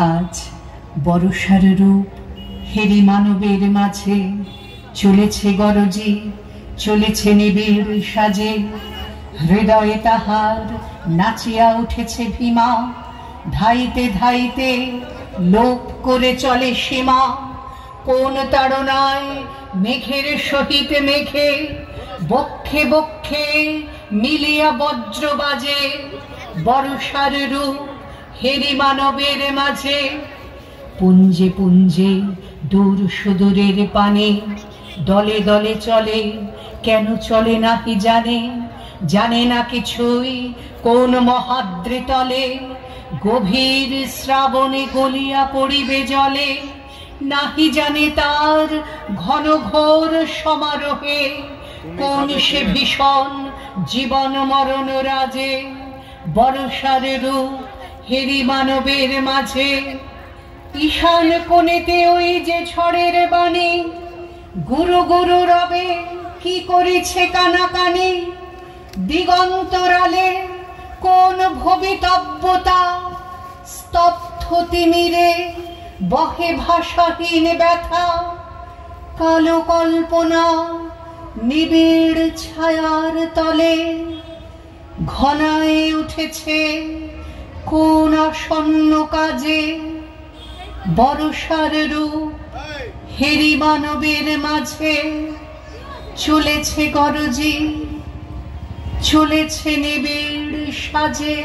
আজ বর্ষার রূপ হেরি মানবের মাঝে চলেছে গরজি, চলেছে নিবিড় সাজে। হৃদয়ে তাহার নাচিয়া উঠেছে ভীমা, ধাইতে ধাইতে লোপ করে চলে সীমা। কোন তাড়নায় মেঘের সহিত মেঘে বক্ষে বক্ষে মিলিয়া বজ্র বাজে। বর্ষার রূপ হেরি মানবের মাঝে, পুঞ্জে পুঞ্জে দূর সুদূরের পানে দলে দলে চলে, কেন চলে নাহি জানে। জানে না কিছুই কোন মহাদ্রে তলে, গভীর শ্রাবণে গলিয়া পড়িবে জলে। নাহি জানে তার ঘন ঘোর সমারোহে, কোন সে ভীষণ জীবন মরণ রাজে। বর্ষার রূপ হেরি মানবের মাঝে, ঈশান কোণেতে ওই যে ঝড়ের বাণী, গুরু গুরু রবে কি করেছে কানাকানি। দিগন্তরালে কোন ভবিতব্যতা, স্তব্ধ তিমিরে বহে ভাষাহীন ব্যথা। কালো কল্পনা নিবিড় ছায়ার তলে, ঘনায় উঠেছে কোন আসন্ন কাজে। বর্ষার রূপ হেরি মানবের মাঝে, চলেছে গরজি, চলেছে নিবিড় সাজে।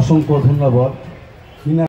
অসংখ্য ধন্যবাদ।